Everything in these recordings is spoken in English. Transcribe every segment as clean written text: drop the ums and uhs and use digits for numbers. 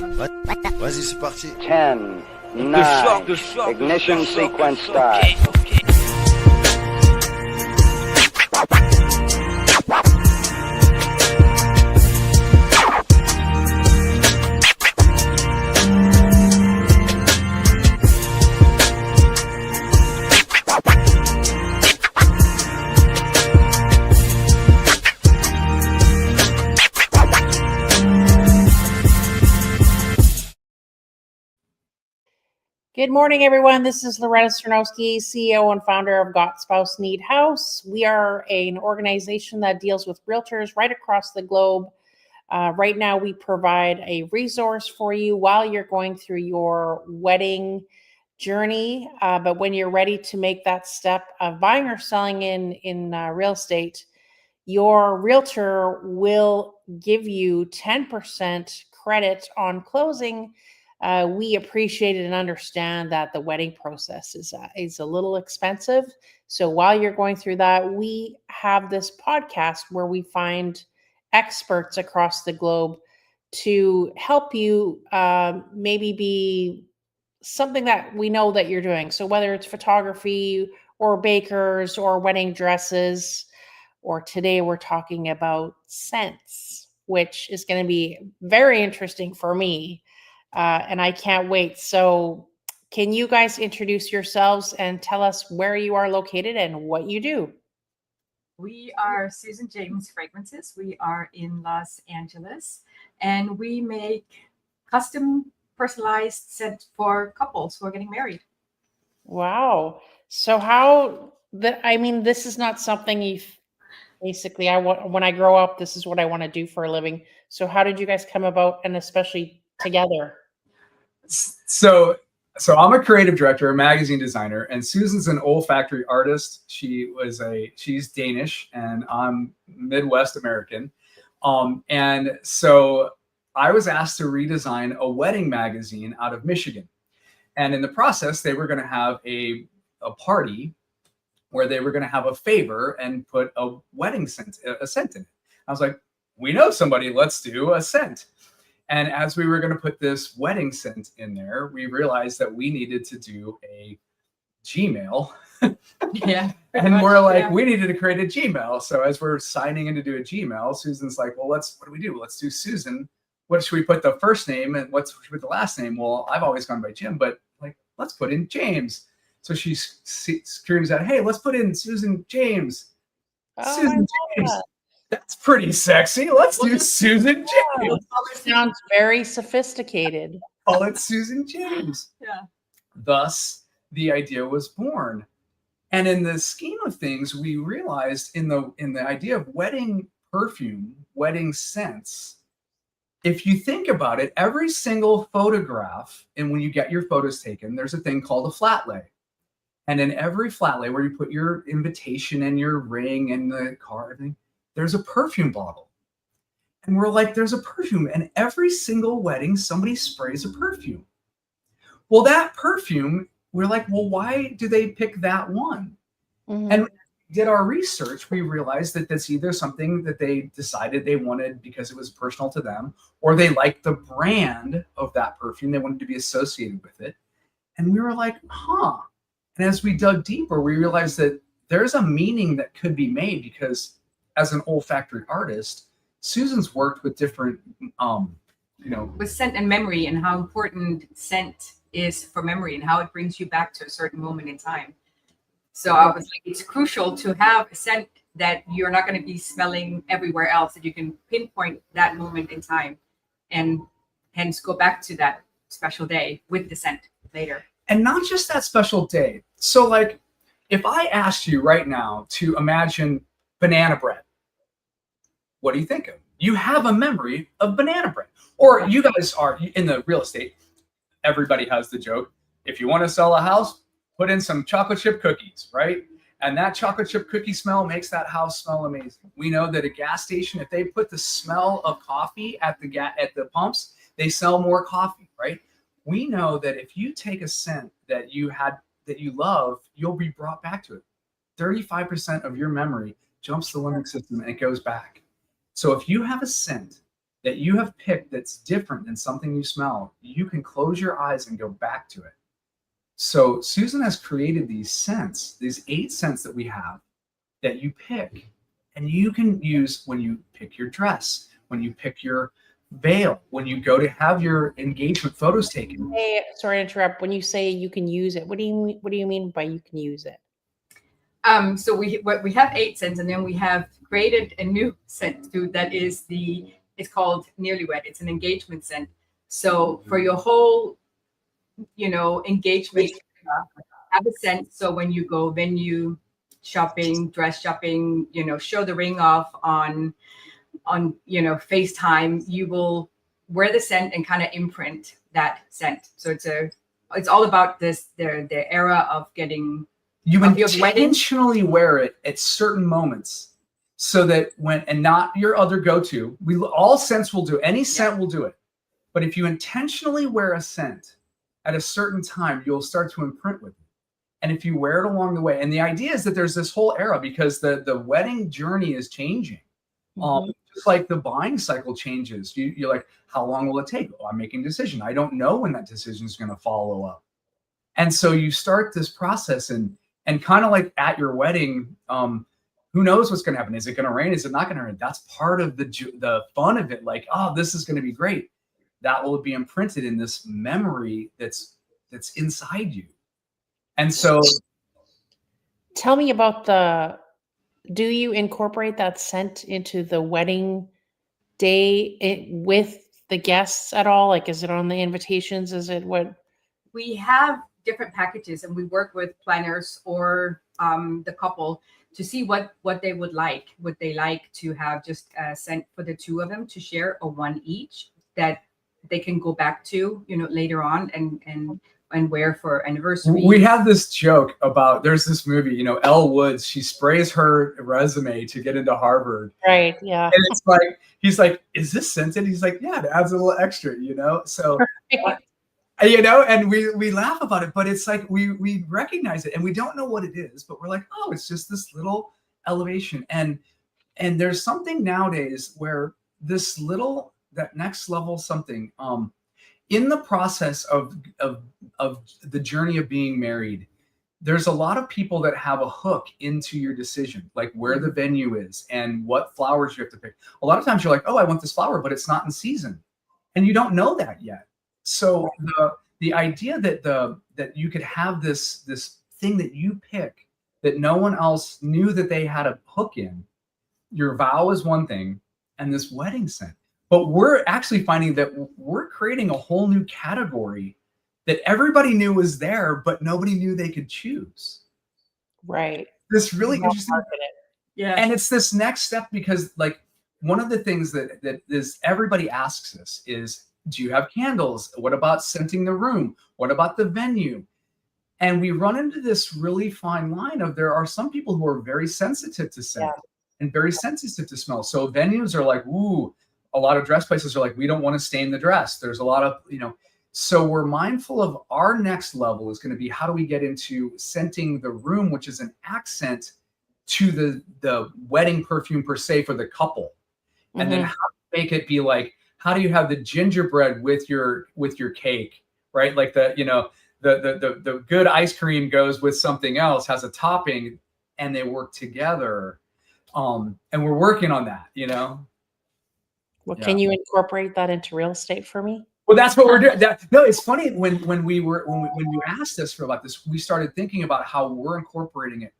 Vas-y, c'est parti. 10, 9, ignition sequence start. Good morning, everyone. This is Loretta Sternowski, CEO and founder of Got Spouse Need House. We are an organization that deals with realtors right across the globe. Right now, we provide a resource for you while you're going through your wedding journey. But when you're ready to make that step of buying or selling in real estate, your realtor will give you 10% credit on closing. We appreciate and understand that the wedding process is a little expensive. So while you're going through that, we have this podcast where we find experts across the globe to help you maybe be something that we know that you're doing. So whether it's photography or bakers or wedding dresses, or today we're talking about scents, which is going to be very interesting for me. And I can't wait. So can you guys introduce yourselves and tell us where you are located and what you do? We are Susan James Fragrances. We are in Los Angeles, and we make custom personalized scent for couples who are getting married. Wow. So this is not something basically, when I grow up, this is what I want to do for a living. So how did you guys come about, and especially together? So I'm a creative director, a magazine designer, and Susan's an olfactory artist. She's Danish, and I'm Midwest American. And so I was asked to redesign a wedding magazine out of Michigan. And in the process, they were going to have a party where they were going to have a favor and put a scent in it. I was like, we know somebody, let's do a scent. And as we were going to put this wedding scent in there, we realized that we needed to do a Gmail. Yeah. And we're like, we needed to create a Gmail. So as we're signing in to do a Gmail, Susan's like, well, what do we do? Let's do Susan. What should we put the first name and what should we put the last name? Well, I've always gone by Jim, but like, let's put in James. So she screams out, hey, let's put in Susan James. Oh, Susan James. That's pretty sexy. Let's do Susan James. Sounds very sophisticated. Call it Susan James. Yeah. Thus, the idea was born. And in the scheme of things, we realized in the idea of wedding perfume, wedding scents, if you think about it, every single photograph, and when you get your photos taken, there's a thing called a flat lay. And in every flat lay where you put your invitation and your ring and the card, everything, there's a perfume bottle. And we're like, there's a perfume. And every single wedding, somebody sprays a perfume. Well, that perfume, we're like, well, why do they pick that one? Mm-hmm. And we did our research. We realized that that's either something that they decided they wanted because it was personal to them, or they liked the brand of that perfume. They wanted to be associated with it. And we were like, huh. And as we dug deeper, we realized that there's a meaning that could be made because as an olfactory artist, Susan's worked with different, with scent and memory, and how important scent is for memory and how it brings you back to a certain moment in time. So I was like, it's crucial to have a scent that you're not going to be smelling everywhere else, that you can pinpoint that moment in time and hence go back to that special day with the scent later. And not just that special day. So like, if I asked you right now to imagine banana bread, what do you think of? You have a memory of banana bread. Or you guys are in the real estate. Everybody has the joke. If you want to sell a house, put in some chocolate chip cookies, right? And that chocolate chip cookie smell makes that house smell amazing. We know that a gas station, if they put the smell of coffee at the pumps, they sell more coffee, right? We know that if you take a scent that you love, you'll be brought back to it. 35% of your memory jumps the limbic system and it goes back. So if you have a scent that you have picked that's different than something you smell, you can close your eyes and go back to it. So Susan has created these scents, these 8 scents that we have that you pick, and you can use when you pick your dress, when you pick your veil, when you go to have your engagement photos taken. Hey, sorry to interrupt. When you say you can use it, what do you mean by you can use it? So we have 8 scents, and then we have created a new scent too. That is it's called Nearly Wed. It's an engagement scent. So for your whole, engagement, have a scent. So when you go venue shopping, dress shopping, show the ring off on FaceTime, you will wear the scent and kind of imprint that scent. So it's all about the era of getting. You intentionally wear it at certain moments so that and not your other go-to. All scents will do, any scent will do it. But if you intentionally wear a scent at a certain time, you'll start to imprint with it. And if you wear it along the way, and the idea is that there's this whole era because the wedding journey is changing. Just like the buying cycle changes. You're like, how long will it take? Oh, I'm making a decision. I don't know when that decision is going to follow up. And so you start this process and kind of like at your wedding, who knows what's going to happen? Is it going to rain? Is it not going to rain? That's part of the fun of it. Like, oh, this is going to be great. That will be imprinted in this memory that's inside you. And so, tell me about do you incorporate that scent into the wedding day with the guests at all? Like, is it on the invitations? Is it what? We have different packages, and we work with planners or the couple to see what they would like. Would they like to have just a scent for the 2 of them to share, or one each that they can go back to, later on and wear for anniversary? We have this joke about, there's this movie, Elle Woods, she sprays her resume to get into Harvard. Right, yeah. And it's like, he's like, is this scented? He's like, yeah, it adds a little extra, So, and we laugh about it, but it's like, we recognize it and we don't know what it is, but we're like, oh, it's just this little elevation. And there's something nowadays where that next level something, in the process of the journey of being married, there's a lot of people that have a hook into your decision, like where the venue is and what flowers you have to pick. A lot of times you're like, oh, I want this flower, but it's not in season. And you don't know that yet. So the idea that you could have this thing that you pick that no one else knew that they had a hook in, your vow is one thing, and this wedding scent. But we're actually finding that we're creating a whole new category that everybody knew was there, but nobody knew they could choose. Right. This really interesting. Yeah. And it's this next step because, like, one of the things that is everybody asks us is, do you have candles? What about scenting the room? What about the venue? And we run into this really fine line of there are some people who are very sensitive to scent and very sensitive to smell. So venues are like, ooh. A lot of dress places are like, we don't want to stain the dress. There's a lot of, so we're mindful of our next level is going to be, how do we get into scenting the room, which is an accent to the wedding perfume per se for the couple. And then how do you make it be like, how do you have the gingerbread with your cake, right? Like the good ice cream goes with something else, has a topping, and they work together. And we're working on that, Well, can you incorporate that into real estate for me? Well, that's what we're doing. No, it's funny when you asked us about this, we started thinking about how we're incorporating it.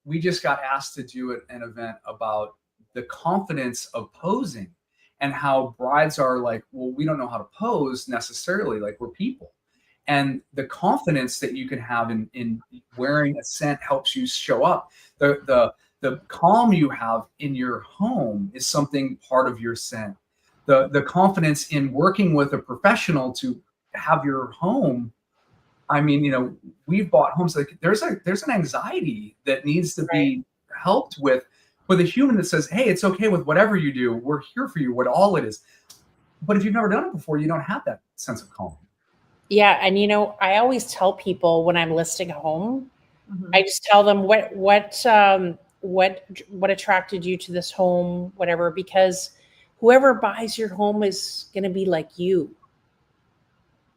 We just got asked to do an event about the confidence of posing and how brides are like, well, we don't know how to pose necessarily, like we're people. And the confidence that you can have in wearing a scent helps you show up. The calm you have in your home is something part of your scent. The confidence in working with a professional to have your home. I mean, we've bought homes, like there's an anxiety that needs to be helped with a human that says, hey, it's okay with whatever you do. We're here for you, what all it is. But if you've never done it before, you don't have that sense of calm. Yeah. And, I always tell people when I'm listing a home, I just tell them what attracted you to this home, whatever, because whoever buys your home is going to be like you.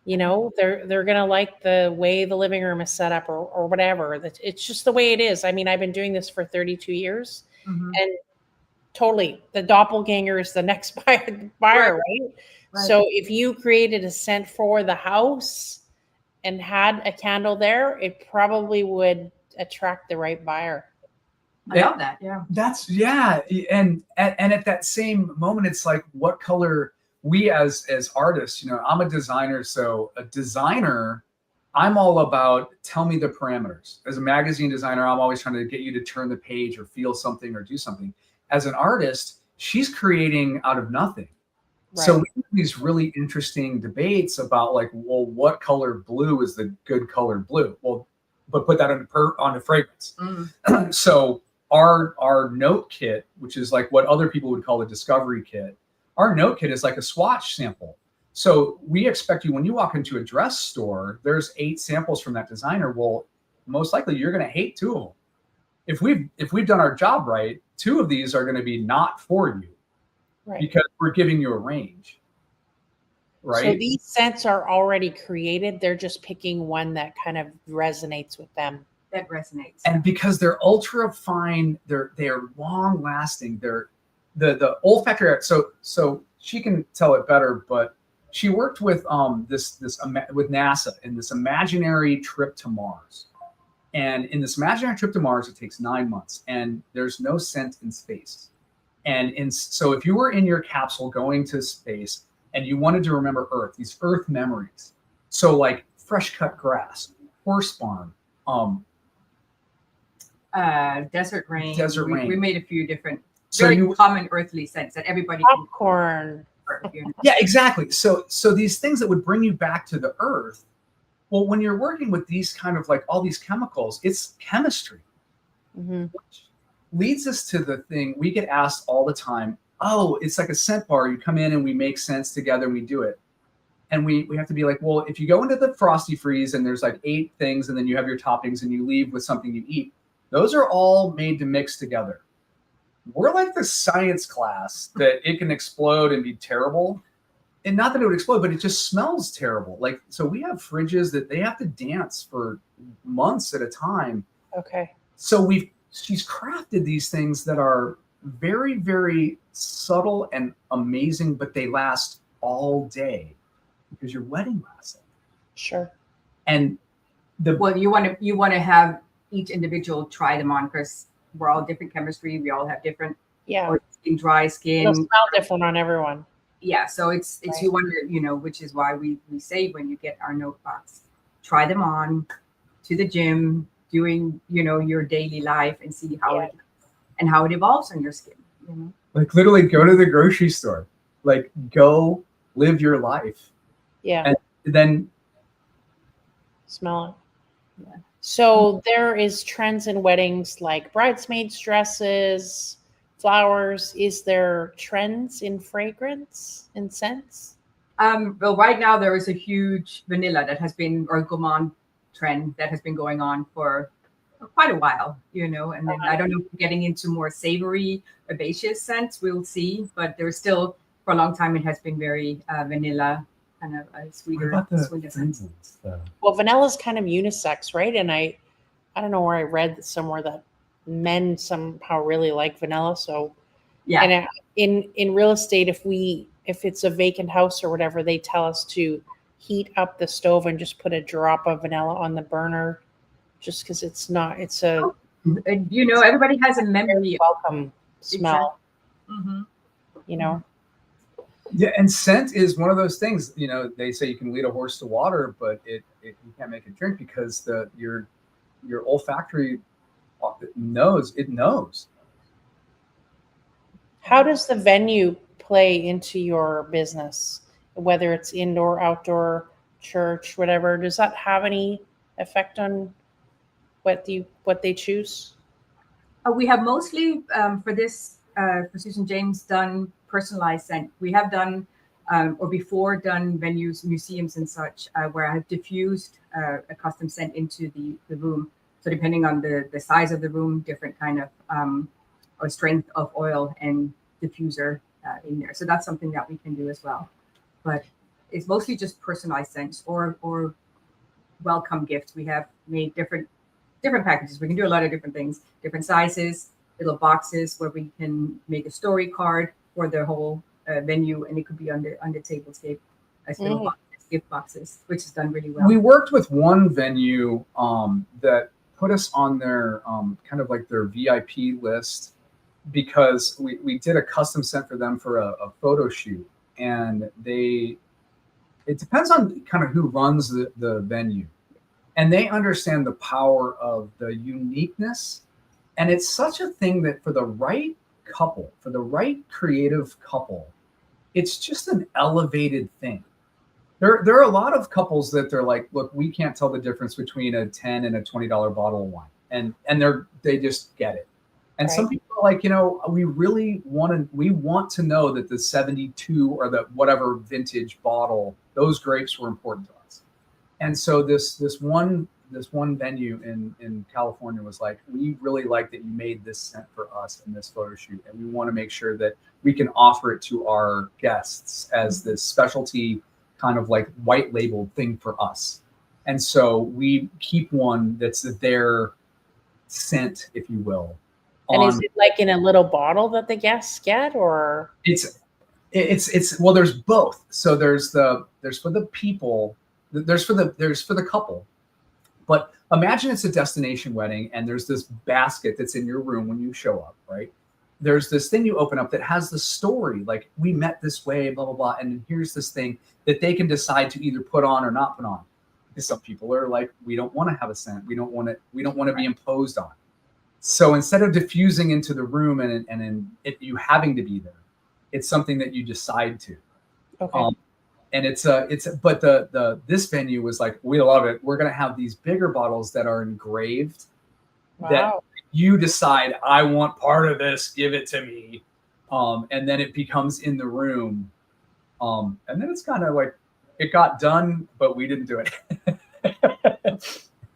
You know, they're going to like the way the living room is set up or whatever. It's just the way it is. I mean, I've been doing this for 32 years and totally the doppelganger is the next buyer, right? So if you created a scent for the house and had a candle there, it probably would attract the right buyer. I love that. Yeah. That's and at that same moment, it's like, what color we as artists, you know, I'm a designer, so a designer, I'm all about tell me the parameters. As a magazine designer, I'm always trying to get you to turn the page or feel something or do something. As an artist, she's creating out of nothing. Right. So we have these really interesting debates about like, well, what color blue is the good color blue? Well, but put that on a fragrance. So our note kit, which is like what other people would call a discovery kit, our note kit is like a swatch sample. So we expect you, when you walk into a dress store, there's 8 samples from that designer. Well, most likely you're going to hate 2 of them. If we've done our job right, 2 of these are going to be not for you, because we're giving you a range. Right. So these scents are already created. They're just picking one that kind of resonates with them. That resonates. And because they're ultra fine, they're long lasting. They're the olfactory. So she can tell it better, but she worked with with NASA in this imaginary trip to Mars. And in this imaginary trip to Mars, it takes 9 months, and there's no scent in space. And so if you were in your capsule going to space and you wanted to remember Earth, these Earth memories, so like fresh cut grass, horse barn, desert rain. We made a few different very common earthly scents that everybody popcorn. Yeah, exactly. So these things that would bring you back to the earth. Well, when you're working with these kind of like all these chemicals, it's chemistry. Which leads us to the thing we get asked all the time. Oh, it's like a scent bar. You come in and we make scents together and we do it. And we have to be like, well, if you go into the Frosty Freeze and there's like 8 things and then you have your toppings and you leave with something you eat, those are all made to mix together. We're like the science class that it can explode and be terrible. And not that it would explode, but it just smells terrible. Like, so we have fridges that they have to dance for months at a time. Okay. So she's crafted these things that are very, very subtle and amazing, but they last all day because you're wedding lasting. Sure. And you want to have each individual try them on, because we're all different chemistry. We all have different dry skin. They'll smell different on everyone. Yeah. So it's right. You wonder, which is why we say when you get our note box, try them on to the gym, doing, your daily life and see how it evolves on your skin. Like literally go to the grocery store, like go live your life. Yeah. And then smell it. Yeah. So there is trends in weddings like bridesmaids dresses, flowers. Is there trends in fragrance and scents? Well, right now there is a huge vanilla that has been, or gourmand trend that has been going on for quite a while, and then I don't know if we're getting into more savory, herbaceous scents, we'll see, but there's still, for a long time, it has been very vanilla, kind of a sweeter scent. Well, vanilla is kind of unisex, right? And I don't know where I read somewhere that men somehow really like vanilla. So yeah, and in real estate, if it's a vacant house or whatever, they tell us to heat up the stove and just put a drop of vanilla on the burner, just because everybody has a memory welcome smell. Yeah, and scent is one of those things. They say you can lead a horse to water, but you can't make it drink because your olfactory knows. How does the venue play into your business? Whether it's indoor, outdoor, church, whatever, does that have any effect on what they choose? We have mostly for this for Susan James done personalized scent. We have done or before done venues, museums and such, where I have diffused a custom scent into the room. So depending on the size of the room, different kind of or strength of oil and diffuser in there. So that's something that we can do as well. But it's mostly just personalized scents or welcome gifts. We have made different packages. We can do a lot of different things, different sizes, little boxes where we can make a story card for the whole venue, and it could be on the tablescape as little boxes, gift boxes, which is done really well. We worked with one venue that put us on their kind of like their VIP list because we did a custom scent for them for a photo shoot, and it depends on kind of who runs the venue, and they understand the power of the uniqueness. And it's such a thing that for the right couple, for the right creative couple, it's just an elevated thing. There are a lot of couples that they're like, look, we can't tell the difference between a $10 and a $20 bottle of wine. And they just get it. And some people are like, we really want to know that the 72 or the whatever vintage bottle, those grapes were important to us. And so this one venue in California was like, we really like that you made this scent for us in this photo shoot. And we want to make sure that we can offer it to our guests as this specialty kind of like white labeled thing for us. And so we keep one that's their scent, if you will. And is it like in a little bottle that the guests get, or it's well, there's both. So there's for the people, there's for the couple. But imagine it's a destination wedding and there's this basket that's in your room when you show up, right? There's this thing you open up that has the story, like we met this way, blah, blah, blah. And here's this thing that they can decide to either put on or not put on. Because some people are like, we don't want to have a scent. We don't want to be imposed on. So instead of diffusing into the room and you having to be there, it's something that you decide to. okay. And but this venue was like, we love it. We're going to have these bigger bottles that are engraved. Wow. That you decide, I want part of this, give it to me. And then it becomes in the room. And then it's kind of like, it got done, but we didn't do it.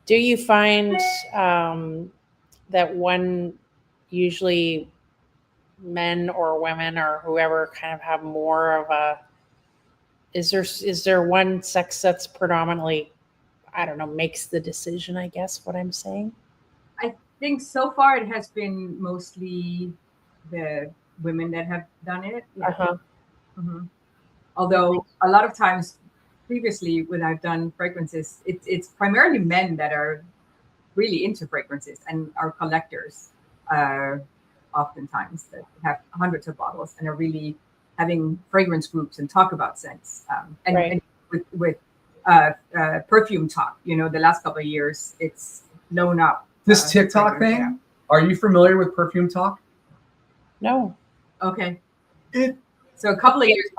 Do you find that usually men or women or whoever kind of have more of a, is there one sex that's predominantly, I don't know, makes the decision, I guess what I'm saying? I think so far it has been mostly the women that have done it. Yeah. Mm-hmm. Although a lot of times previously when I've done fragrances, it's primarily men that are really into fragrances and are collectors oftentimes that have hundreds of bottles and are really having fragrance groups and talk about scents. And with perfume talk, the last couple of years, it's blown up. This TikTok thing, yeah. Are you familiar with perfume talk? No. Okay. So a couple of years,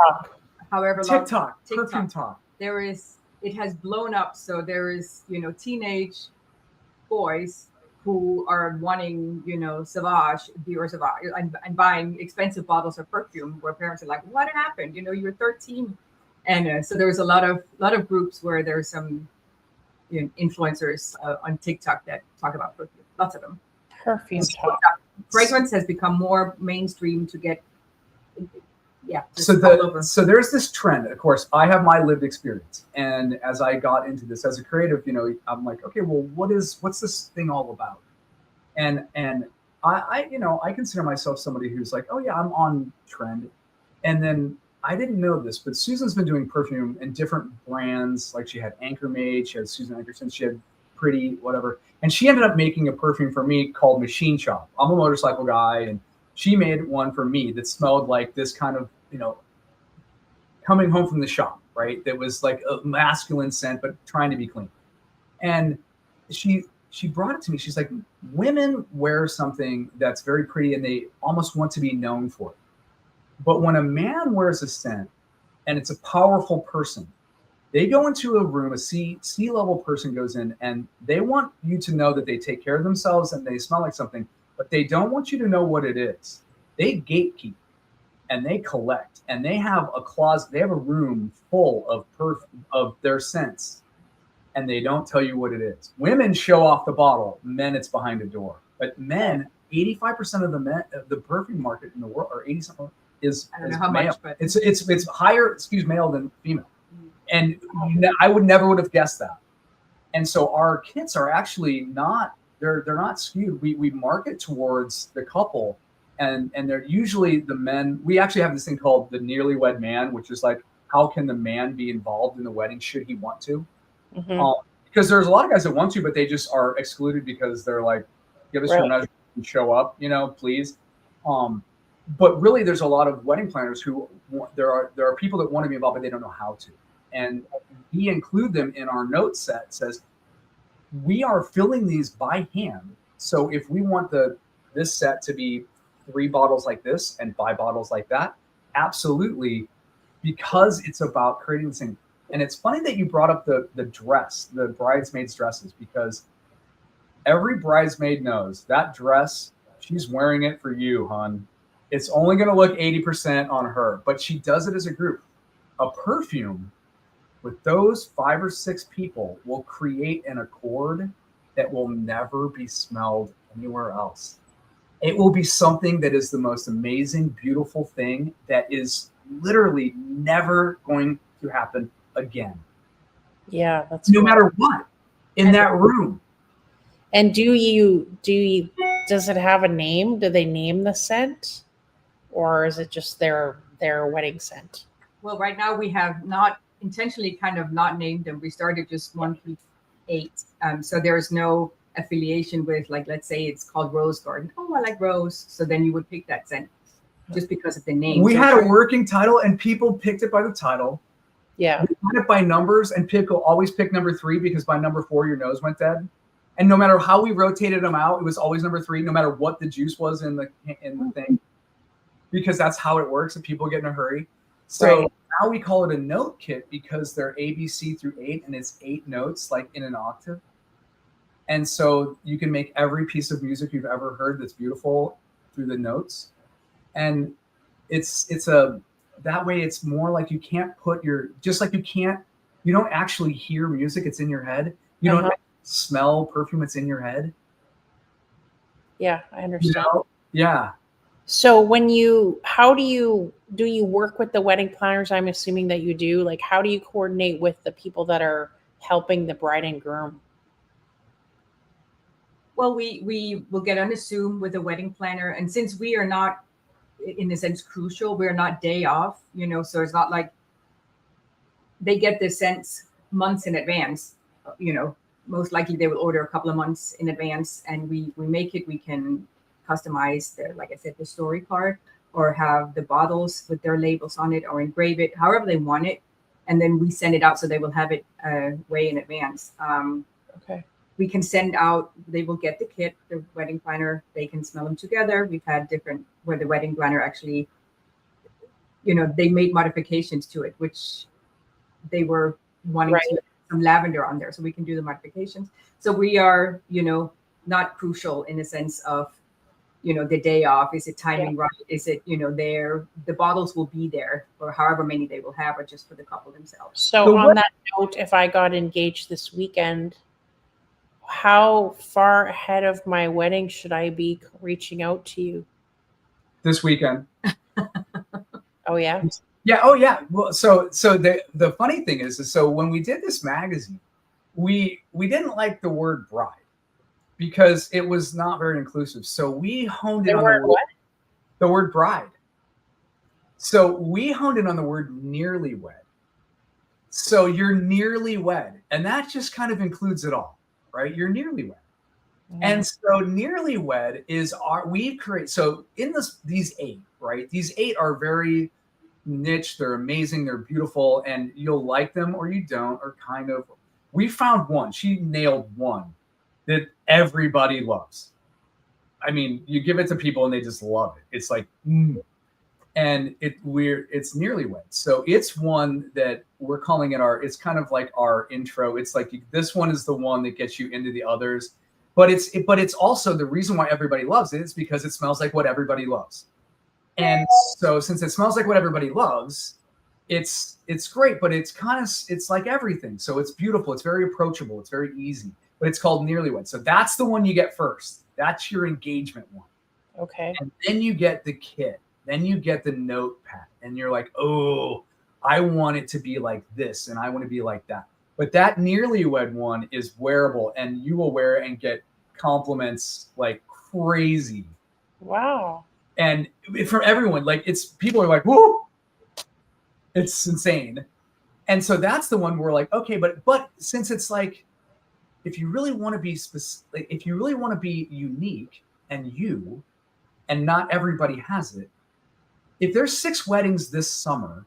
however long. TikTok, perfume talk. It has blown up. So there is, teenage boys who are wanting, Sauvage, Dior Sauvage, and buying expensive bottles of perfume where parents are like, what happened? You're 13. And so there's a lot of groups where there's some influencers on TikTok that talk about perfume. Lots of them. Perfume talk. Fragrance has become more mainstream to get. Yeah. So there's this trend. Of course, I have my lived experience, and as I got into this as a creative, I'm like, okay, well, what's this thing all about? And I consider myself somebody who's like, oh yeah, I'm on trend. And then I didn't know this, but Susan's been doing perfume in different brands. Like she had Anchor Made, she had Susan Ankersen, she had Pretty, whatever, and she ended up making a perfume for me called Machine Shop. I'm a motorcycle guy, and she made one for me that smelled like this kind of, coming home from the shop, right? That was like a masculine scent, but trying to be clean. And she brought it to me. She's like, women wear something that's very pretty and they almost want to be known for it. But when a man wears a scent and it's a powerful person, they go into a room, a C-level person goes in, and they want you to know that they take care of themselves and they smell like something, but they don't want you to know what it is. They gatekeep. And they collect, and they have a closet. They have a room full of their scents, and they don't tell you what it is. Women show off the bottle. Men, it's behind a door. But men, 85% of the perfume market in the world, or 80 something, is I don't know how male. much, but It's higher male than female, and I would have guessed that. And so our kits are actually not they're not skewed. We market towards the couple, and they're usually the men. We actually have this thing called the nearly wed man, which is like, how can the man be involved in the wedding should he want to? Because there's a lot of guys that want to, but they just are excluded because they're like, give us your measure and show up, please. But really, there's a lot of wedding planners who there are people that want to be involved, but they don't know how to. And we include them in our note set. Says we are filling these by hand. So if we want this set to be 3 bottles like this and 5 bottles like that, absolutely, because it's about creating this thing. And it's funny that you brought up the dress, the bridesmaids' dresses, because every bridesmaid knows that dress, she's wearing it for you, hon. It's only going to look 80% on her, but she does it as a group. A perfume with those 5 or 6 people will create an accord that will never be smelled anywhere else. It will be something that is the most amazing, beautiful thing that is literally never going to happen again. Yeah, that's no matter what in that room. And does it have a name? Do they name the scent, or is it just their wedding scent? Well, right now we have not intentionally kind of not named them. We started just 1 through 8. So there's no affiliation with, like, let's say it's called Rose Garden. Oh, I like rose. So then you would pick that scent just because of the name. We had a working title and people picked it by the title. Yeah. We had it by numbers, and always pick number 3 because by number 4 your nose went dead. And no matter how we rotated them out, it was always number 3, no matter what the juice was in the thing, because that's how it works. And people get in a hurry. So now we call it a note kit because they're ABC through 8, and it's 8 notes, like in an octave. And so you can make every piece of music you've ever heard that's beautiful through the notes. And that way it's more like you can't put you don't actually hear music, it's in your head. You don't smell perfume, it's in your head. Yeah, I understand. Yeah. So how do you work with the wedding planners? I'm assuming that you do. Like, how do you coordinate with the people that are helping the bride and groom? Well, we will get on a Zoom with a wedding planner, and since we are not, in a sense, crucial, we're not day off, so it's not like they get the scents months in advance. Most likely they will order a couple of months in advance, and we make it. We can customize like I said, the story card, or have the bottles with their labels on it, or engrave it however they want it, and then we send it out so they will have it way in advance. Okay. We can send out, they will get the kit, the wedding planner, they can smell them together. We've had different where the wedding planner actually, they made modifications to it, which they were wanting to have some lavender on there, so we can do the modifications. So we are, not crucial in the sense of, the day off. Is it timing right? Is it, the bottles will be there, or however many they will have, or just for the couple themselves. So on that note, if I got engaged this weekend, how far ahead of my wedding should I be reaching out to you? This weekend. Oh, yeah? Yeah. Oh, yeah. Well, so the funny thing is so when we did this magazine, we didn't like the word bride because it was not very inclusive. So we honed in on the word bride. So we honed in on the word nearly wed. So you're nearly wed, and that just kind of includes it all, right? You're nearly wed. Mm-hmm. And so nearly wed is so in these 8, right? These 8 are very niche, they're amazing, they're beautiful, and you'll like them or you don't, or kind of. We found one, she nailed one that everybody loves. I mean, you give it to people and they just love it. It's like, and it's nearly wed. So it's one that we're calling it it's kind of like our intro. It's like this one is the one that gets you into the others, but it's also the reason why everybody loves it is because it smells like what everybody loves. And so since it smells like what everybody loves, it's great, but it's like everything. So it's beautiful. It's very approachable. It's very easy, but it's called nearly wed. So that's the one you get first. That's your engagement one. Okay. And then you get the kit. Then you get the notepad and you're like, oh, I want it to be like this and I want to be like that. But that newlywed one is wearable and you will wear it and get compliments like crazy. Wow. And from everyone, like people are like, whoo, it's insane. And so that's the one where like, okay, but since it's like, if you really want to be specific, if you really want to be unique and not everybody has it, if there's 6 weddings this summer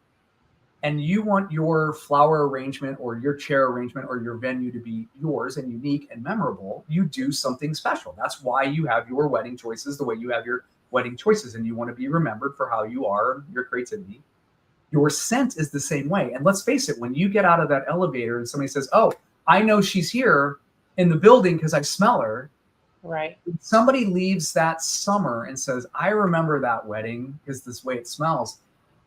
and you want your flower arrangement or your chair arrangement or your venue to be yours and unique and memorable, you do something special. That's why you have your wedding choices the way you have your wedding choices, and you want to be remembered for how you are, your creativity. Your scent is the same way. And let's face it, when you get out of that elevator and somebody says, oh, I know she's here in the building because I smell her. Right. Somebody leaves that summer and says, I remember that wedding because this way it smells.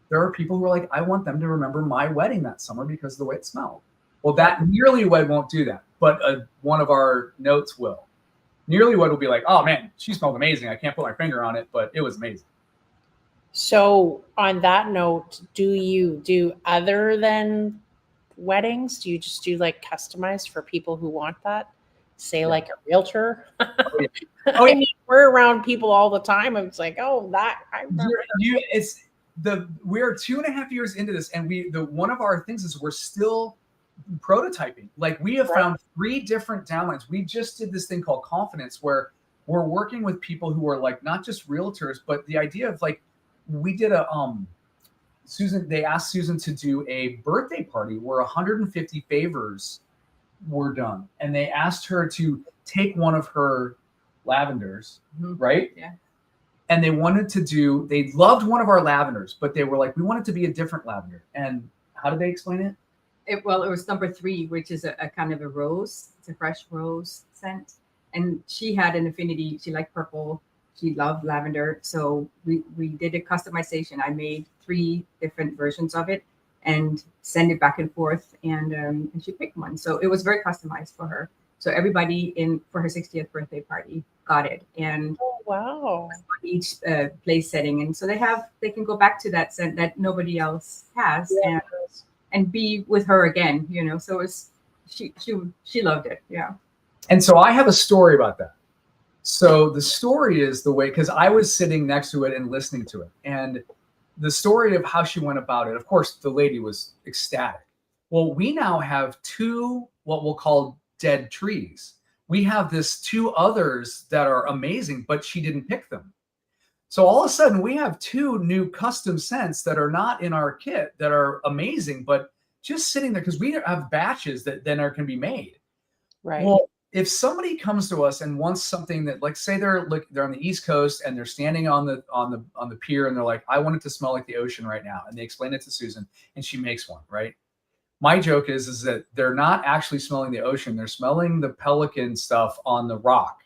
There are people who are like, I want them to remember my wedding that summer because of the way it smelled. Well, that newlywed won't do that, but one of our notes will. Newlywed will be like, oh man, she smelled amazing. I can't put my finger on it, but it was amazing. So on that note, do you do other than weddings? Do you just do like customized for people who want that? Say like a realtor? Oh, yeah. I mean, we're around people all the time. And it's like, oh, that I remember. We're 2.5 years into this, and one of our things is we're still prototyping. Like we have found 3 different downlines. We just did this thing called Confidence, where we're working with people who are like not just realtors, but the idea of like, we did they asked Susan to do a birthday party where 150 favors were done. And they asked her to take one of her lavenders, right? Yeah. And they loved one of our lavenders, but they were like, we want it to be a different lavender. And how did they explain it? It was number 3, which is a kind of a rose. It's a fresh rose scent. And she had an affinity. She liked purple. She loved lavender. So we did a customization. I made 3 different versions of it and send it back and forth. And she picked one. So it was very customized for her. So everybody for her 60th birthday party got it. And wow, each place setting. And so they can go back to that scent that nobody else has and be with her again, So she loved it. Yeah. And so I have a story about that. So the story is the way, because I was sitting next to it and listening to it. And the story of how she went about it, of course, the lady was ecstatic. Well, we now have 2, what we'll call dead trees. We have 2 others that are amazing, but she didn't pick them. So all of a sudden we have 2 new custom scents that are not in our kit that are amazing, but just sitting there because we have batches that then can be made. Right. Well, if somebody comes to us and wants something that, like, say they're on the East Coast and they're standing on the pier and they're like, I want it to smell like the ocean right now, and they explain it to Susan and she makes one, right? My joke is that they're not actually smelling the ocean; they're smelling the pelican stuff on the rock.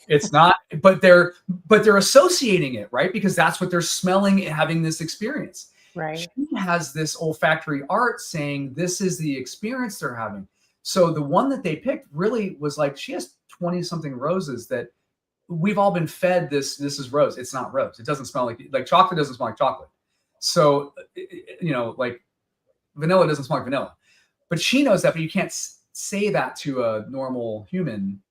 It's not, but they're associating it, right? Because that's what they're smelling, having this experience. Right. She has this olfactory art saying this is the experience they're having. So the one that they picked really was like, she has 20 something roses that we've all been fed this is rose. It's not rose. It doesn't smell like chocolate doesn't smell like chocolate. So, like vanilla doesn't smell like vanilla, but she knows that, but you can't say that to a normal human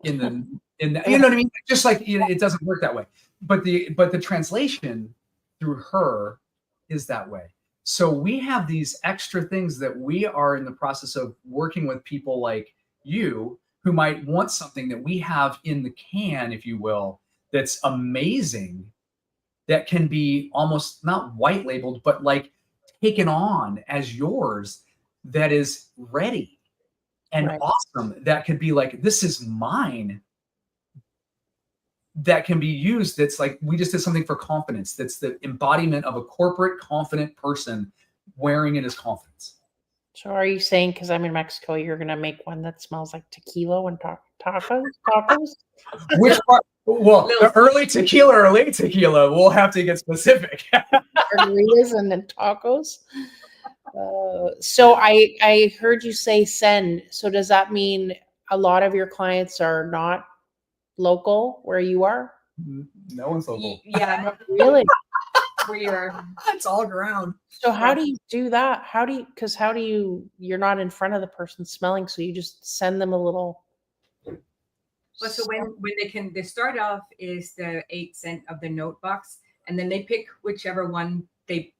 you know what I mean? Just like, it doesn't work that way. But the translation through her is that way. So we have these extra things that we are in the process of working with people like you who might want something that we have in the can, if you will, that's amazing, that can be almost not white labeled, but like taken on as yours, that is ready and awesome. That could be like, this is mine. That can be used. That's like, we just did something for confidence. That's the embodiment of a corporate confident person wearing it as confidence. So are you saying, because I'm in Mexico, you're going to make one that smells like tequila and tacos? Which part? Well, early tequila or late tequila, we'll have to get specific. Margaritas and then tacos. So I heard you say send. So does that mean a lot of your clients are not local where you are? No one's local. Yeah. Really? for your. It's all ground. So how do you do that? Because you're not in front of the person smelling, so you just send them a little. Well, so when they start off is the 8 scent of the note box, and then they pick whichever one they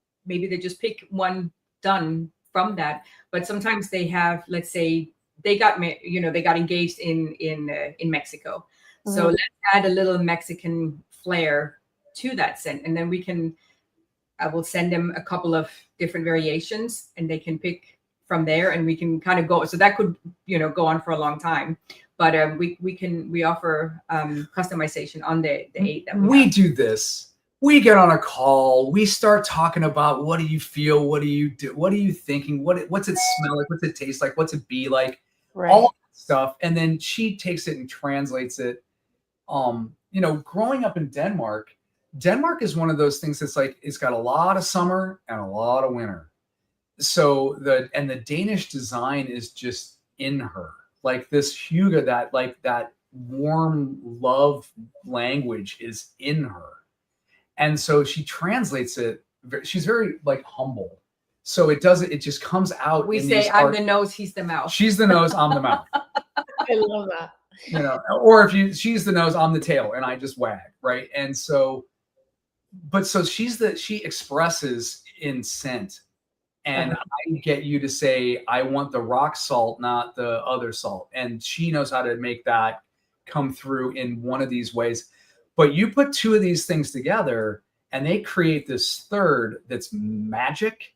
just pick one done from that. But sometimes they have, let's say they got engaged in Mexico, so let's add a little Mexican flair to that scent, and then I will send them a couple of different variations, and they can pick from there, and we can kind of go. So that could go on for a long time. But we offer customization on the 8 that we do this. We get on a call. We start talking about, what do you feel? What do you do? What are you thinking? What's it smell like? What's it taste like? What's it be like? Right. All that stuff. And then she takes it and translates it. Growing up in Denmark is one of those things that's like, it's got a lot of summer and a lot of winter. So the Danish design is just in her. Like this hygge, that warm love language is in her. And so she translates it. She's very like humble. So it just comes out. We say, I'm the nose, he's the mouth. She the nose, I'm the mouth. I love that. Or if she's the nose, I'm the tail, and I just wag, right? And so, she expresses in scent. And I get you to say, I want the rock salt, not the other salt. And she knows how to make that come through in one of these ways. But you put two of these things together and they create this third that's magic.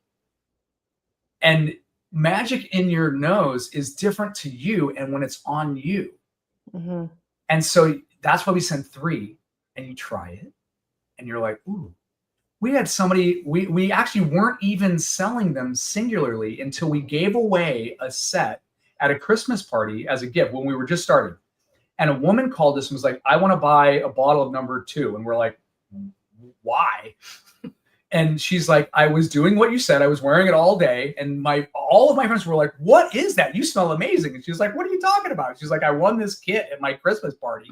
And magic in your nose is different to you and when it's on you. Mm-hmm. And so that's why we send 3 and you try it and you're like, ooh. We had somebody, we actually weren't even selling them singularly until we gave away a set at a Christmas party as a gift when we were just starting. And a woman called us and was like, I want to buy a bottle of number 2. And we're like, why? And she's like, I was doing what you said. I was wearing it all day. And all of my friends were like, what is that? You smell amazing. And she was like, what are you talking about? She's like, I won this kit at my Christmas party.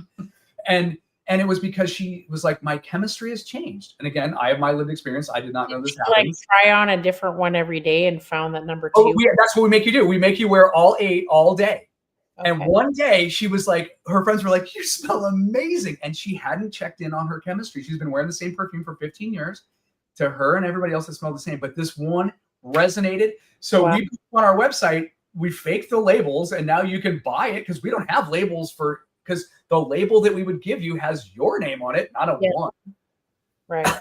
And it was because she was like, my chemistry has changed. And again, I have my lived experience. I did not know this happened. Like try on a different one every day and found that number 2. Oh, yeah, that's what we make you do. We make you wear all 8 all day. Okay. And one day she was like, her friends were like, you smell amazing. And she hadn't checked in on her chemistry. She's been wearing the same perfume for 15 years. To her and everybody else that smelled the same. But this one resonated. So we put on our website, we faked the labels, and now you can buy it because we don't have labels because the label that we would give you has your name on it, not a 1. Right. So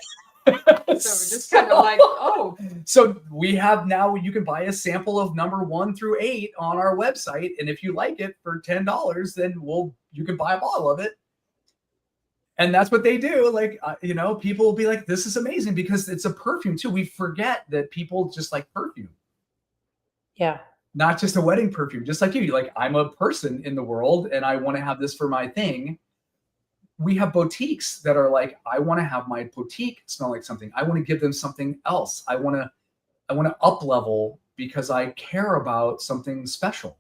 we're just kind of like, oh. So we have now, you can buy a sample of number 1 through 8 on our website. And if you like it for $10, then you can buy a bottle of it. And that's what they do. Like, people will be like, this is amazing because it's a perfume too. We forget that people just like perfume. Yeah. Not just a wedding perfume, just like you. You're like, I'm a person in the world and I want to have this for my thing. We have boutiques that are like, I want to have my boutique smell like something. I want to give them something else. I want to up level because I care about something special.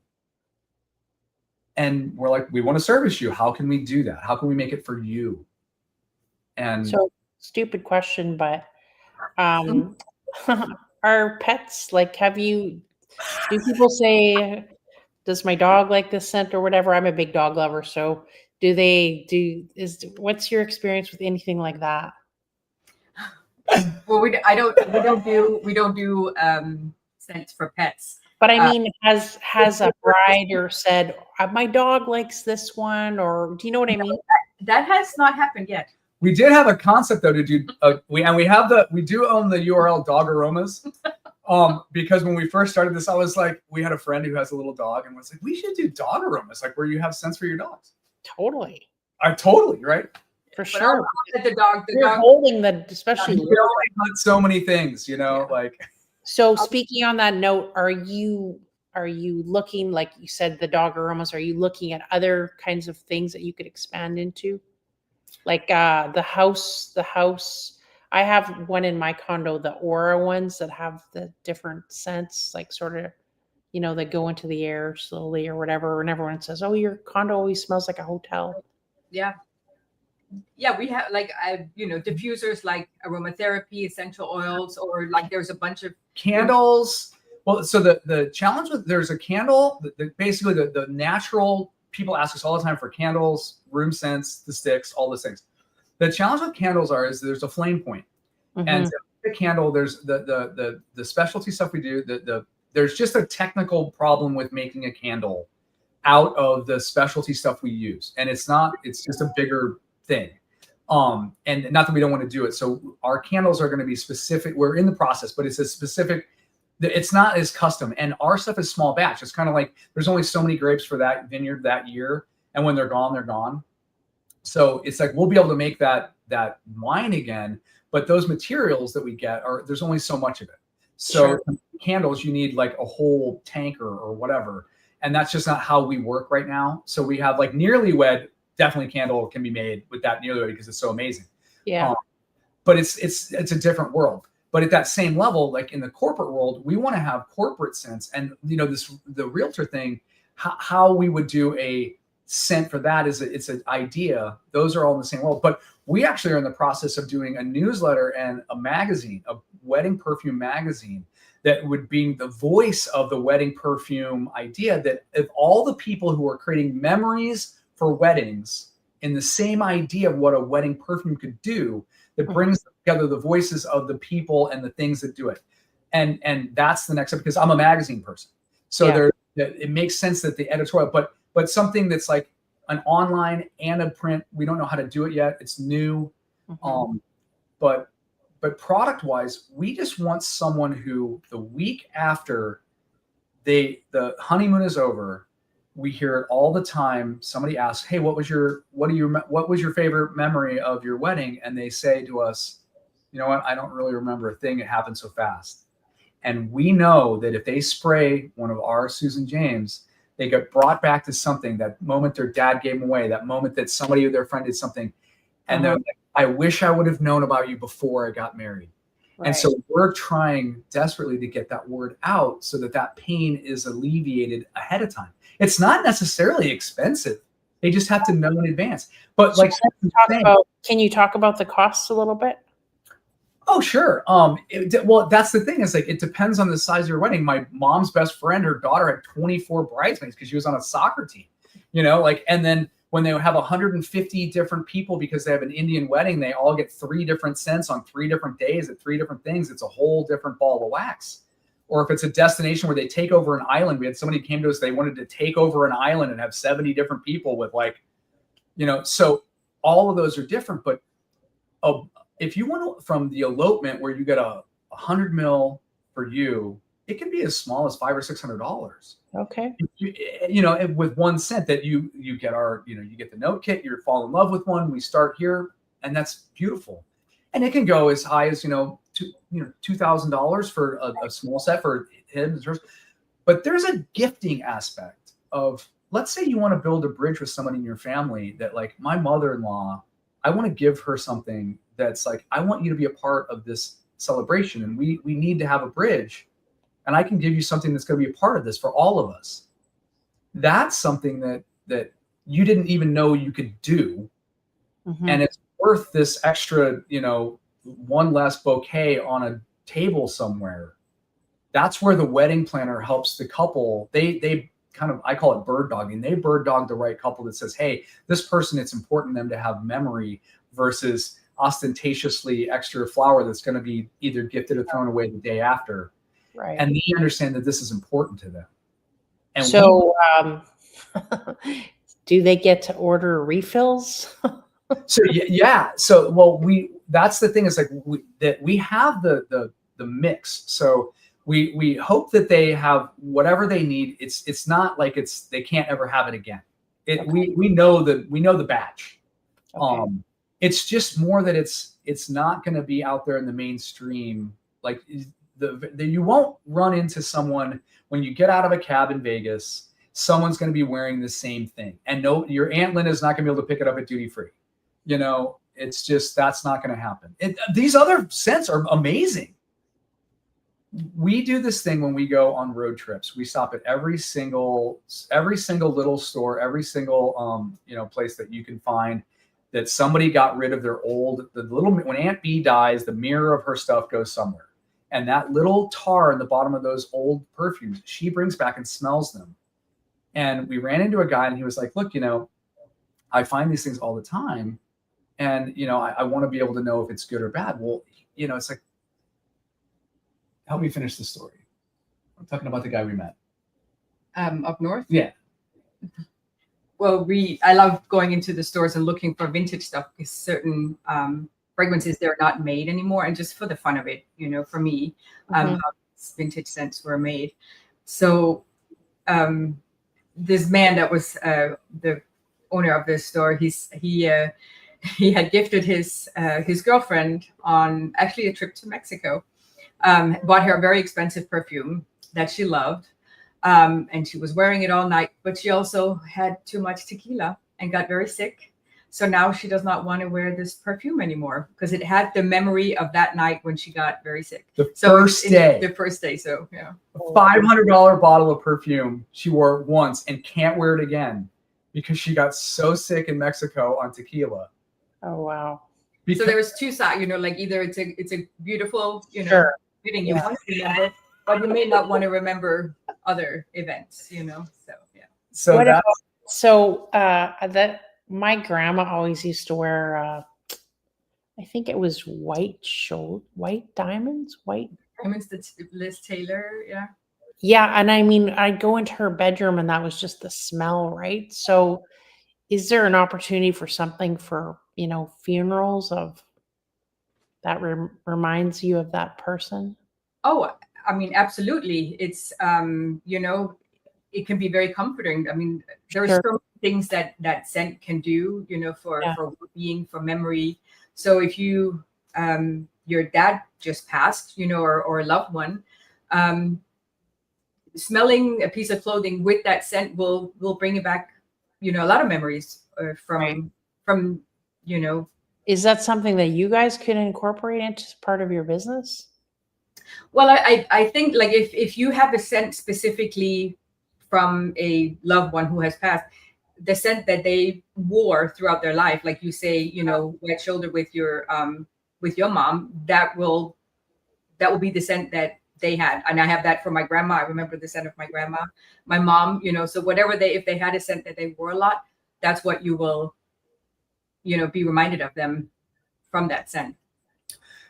And we're like, we want to service you. How can we do that? How can we make it for you? And so, stupid question, but are pets like, do people say, does my dog like this scent or whatever? I'm a big dog lover. So what's your experience with anything like that? Well, we don't do scents for pets. But I mean, has a bride or said, my dog likes this one, or do you know what I mean? That has not happened yet. We did have a concept though to do, we do own the URL Dog Aromas, because when we first started this, I was like, we had a friend who has a little dog and was like, we should do dog aromas, like where you have scents for your dogs. Totally. Totally, right? For sure. The dog, holding especially. You can only hunt so many things, like. So speaking on that note, are you looking, like you said, the dog aromas, are you looking at other kinds of things that you could expand into? Like the house, I have one in my condo, the aura ones that have the different scents, like sort of, that go into the air slowly or whatever. And everyone says, oh, your condo always smells like a hotel. Yeah. yeah, we have like diffusers like aromatherapy, essential oils, or like there's a bunch of candles. Well, so the challenge with there's a candle, basically the natural people ask us all the time for candles, room scents, the sticks, all those things. The challenge with candles is there's a flame point. And the candle, there's the specialty stuff we do. There's just a technical problem with making a candle out of the specialty stuff we use, and it's just a bigger thing. And not that we don't want to do it. So our candles are going to be specific. We're in the process, but it's a specific. It's not as custom, and our stuff is small batch. It's kind of like there's only so many grapes for that vineyard that year, and when they're gone, they're gone. So it's like we'll be able to make that wine again, but those materials that we get there's only so much of it. So candles, you need like a whole tanker or whatever, and that's just not how we work right now. So we have like nearly wed, definitely candle can be made with that nearly wed because it's so amazing. Yeah, but it's a different world. But at that same level, like in the corporate world, we want to have corporate scents, and the realtor thing, how we would do a scent for that it's an idea. Those are all in the same world. But we actually are in the process of doing a newsletter and a magazine, a wedding perfume magazine that would be the voice of the wedding perfume idea, that if all the people who are creating memories for weddings in the same idea of what a wedding perfume could do, that brings together the voices of the people and the things that do it. And that's the next step, because I'm a magazine person. So it makes sense that the editorial, but something that's like an online and a print, we don't know how to do it yet. It's new. But product wise, we just want someone who the week after the honeymoon is over, we hear it all the time. Somebody asks, "Hey, what was your favorite memory of your wedding?" And they say to us, "You know what? I don't really remember a thing. It happened so fast." And we know that if they spray one of our Susan James, they get brought back to something, that moment their dad gave them away, that moment that somebody or their friend did something. And they're like, "I wish I would have known about you before I got married." Right. And so we're trying desperately to get that word out so that pain is alleviated ahead of time. It's not necessarily expensive. They just have to know in advance. But so can you talk about the costs a little bit? Oh, sure. Well, that's the thing, is like, it depends on the size of your wedding. My mom's best friend, her daughter had 24 bridesmaids because she was on a soccer team, and then when they have 150 different people because they have an Indian wedding, they all get 3 different scents on 3 different days at 3 different things. It's a whole different ball of wax. Or if it's a destination where they take over an island, we had somebody came to us, they wanted to take over an island and have 70 different people with so all of those are different. But if you want to, from the elopement where you get a 100 mil for you, it can be as small as $500 or $600. Okay. With one scent that you get you get the note kit, you fall in love with one. We start here, and that's beautiful. And it can go as high as $2,000 for a small set for him. But there's a gifting aspect of, let's say you want to build a bridge with somebody in your family that, like, my mother-in-law, I want to give her something that's like, I want you to be a part of this celebration, and we need to have a bridge, and I can give you something that's going to be a part of this for all of us. That's something that you didn't even know you could do. And it's worth this extra, one less bouquet on a table somewhere. That's where the wedding planner helps the couple. They kind of, I call it bird dogging. They bird dog the right couple that says, "Hey, this person, it's important to them to have memory versus ostentatiously extra flower that's going to be either gifted or thrown away the day after." Right. And they understand that this is important to them. And so do they get to order refills? So yeah. So, well, that's the thing, is like we have the mix. So we hope that they have whatever they need. It's not like they can't ever have it again. We know the batch. Okay. It's just more that it's not going to be out there in the mainstream. Like you won't run into someone when you get out of a cab in Vegas. Someone's going to be wearing the same thing, and no, your Aunt Linda's not going to be able to pick it up at duty free. It's just, that's not going to happen. These other scents are amazing. We do this thing when we go on road trips. We stop at every single little store, every single place that you can find. that somebody got rid of their old, when Aunt Bee dies, the mirror of her stuff goes somewhere. And that little tar in the bottom of those old perfumes, she brings back and smells them. And we ran into a guy and he was like, look, I find these things all the time. And, I want to be able to know if it's good or bad. Well, it's like, help me finish the story. I'm talking about the guy we met. Up north? Yeah. Well, I love going into the stores and looking for vintage stuff because certain fragrances, they're not made anymore. And just for the fun of it, for me, how vintage scents were made. So this man that was the owner of this store, he had gifted his girlfriend on actually a trip to Mexico, bought her a very expensive perfume that she loved. And she was wearing it all night, but she also had too much tequila and got very sick. So now she does not want to wear this perfume anymore because it had the memory of that night when she got very sick. The first day. So, yeah. A $500 bottle of perfume she wore once and can't wear it again because she got so sick in Mexico on tequila. Oh, wow. So there was two sides, like either it's a beautiful, Sure. feeling you want to remember, but you may not want to remember other events, so yeah. So that my grandma always used to wear I think it was white diamonds, That's Liz Taylor, yeah. Yeah, and I mean I'd go into her bedroom and that was just the smell, right? So is there an opportunity for something for, funerals of that reminds you of that person? Oh, I mean, absolutely. It's, it can be very comforting. I mean, there are so many things that scent can do, for being, for memory. So if you, your dad just passed, or a loved one, smelling a piece of clothing with that scent will bring you back, a lot of memories from, Is that something that you guys could incorporate into part of your business? Well, I think like if you have a scent specifically from a loved one who has passed, the scent that they wore throughout their life, like you say, wet shoulder with your mom, that will be the scent that they had. And I have that for my grandma. I remember the scent of my grandma, my mom, so whatever if they had a scent that they wore a lot, that's what you will, be reminded of them from that scent.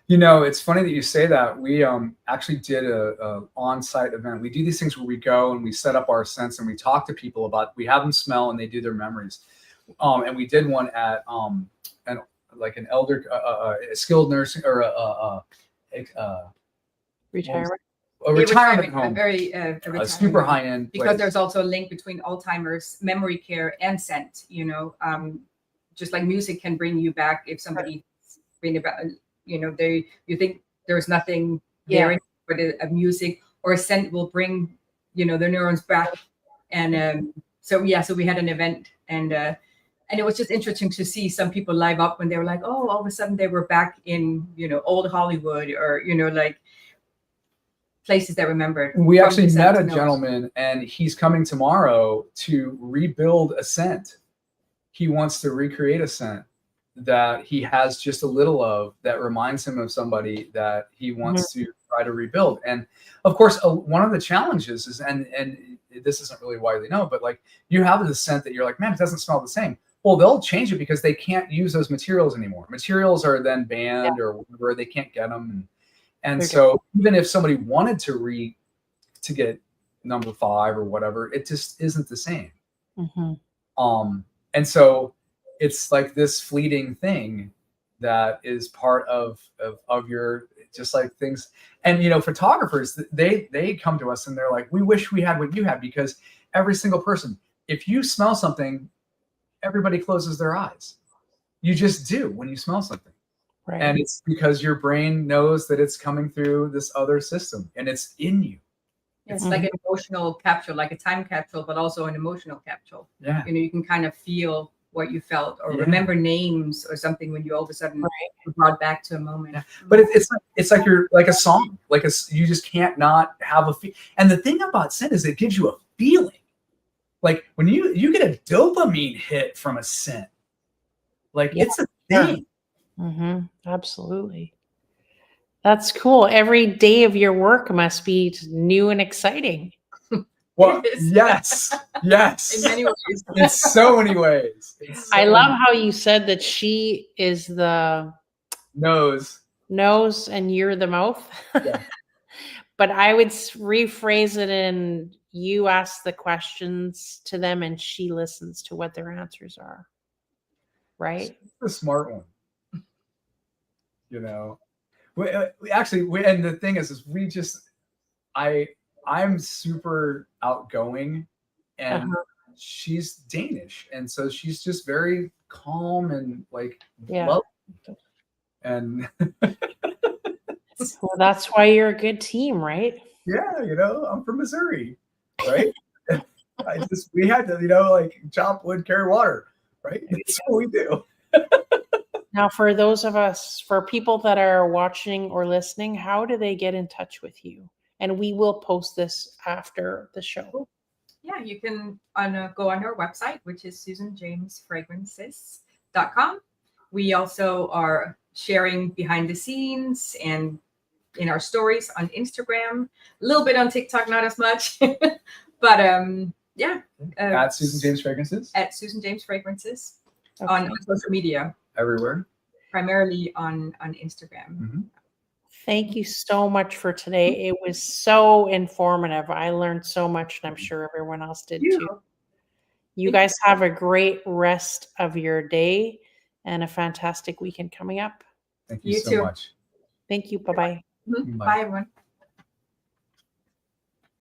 It's funny that you say that. We actually did a on-site event. We do these things where we go and we set up our scents and we talk to people about, we have them smell and they do their memories. And we did one at an elder, skilled nursing or Retirement. A retirement home. A super high end. Because there's also a link between Alzheimer's, memory care, and scent. Just like music can bring you back if somebody bring about. You think there's nothing there, but a music or a scent will bring, their neurons back. And so we had an event and it was just interesting to see some people live up when they were like, oh, all of a sudden they were back in, old Hollywood or, like places they remembered. We actually met a gentleman and he's coming tomorrow to rebuild a scent. He wants to recreate a scent that he has just a little of that reminds him of somebody that he wants to try to rebuild. And of course, one of the challenges is, and this isn't really widely known, but like you have the scent that you're like, man, it doesn't smell the same. Well, they'll change it because they can't use those materials anymore. Materials are then banned or whatever, they can't get them. And so even if somebody wanted to get number 5 or whatever, it just isn't the same. And so it's like this fleeting thing that is part of your, just like things. And, photographers, they come to us and they're like, we wish we had what you had, because every single person, if you smell something, everybody closes their eyes. You just do when you smell something. Right. And it's because your brain knows that it's coming through this other system and it's in you. It's like an emotional capsule, like a time capsule, but also an emotional capsule. Yeah. You can kind of feel what you felt or remember names or something when you all of a sudden were brought back to a moment. Yeah. But it's like you're like a song, you just can't not have a feel. And the thing about scent is it gives you a feeling. Like when you get a dopamine hit from a scent, Like Yeah, it's a sure. thing. Absolutely. That's cool. Every day of your work must be new and exciting. Well, It is. yes, yes. In many ways. In so many ways. I love how you said that she is the nose. nose and you're the mouth. Yeah. But I would rephrase it in you ask the questions to them and she listens to what their answers are. Right? She's the smart one. You know, and the thing is we just, I'm super outgoing, and she's Danish, and so she's just very calm and like lovely. And well, that's why you're a good team, right? yeah, you know, I'm from Missouri, right? We had to, you know, like chop wood, carry water, right? That's what we do. Now, for those of us, for people that are watching or listening, how do they get in touch with you? And we will post this after the show. Yeah, you can go on our website, which is susanjamesfragrances.com. We also are sharing behind the scenes and in our stories on Instagram, a little bit on TikTok, not as much, but yeah. At Susan James Fragrances. At Susan James Fragrances on social media. Everywhere. Primarily on Instagram. Thank you so much for today. It was so informative. I learned so much, and I'm sure everyone else did too. You guys have a great rest of your day and a fantastic weekend coming up. Thank you so much. Thank you. Bye-bye. Bye, everyone.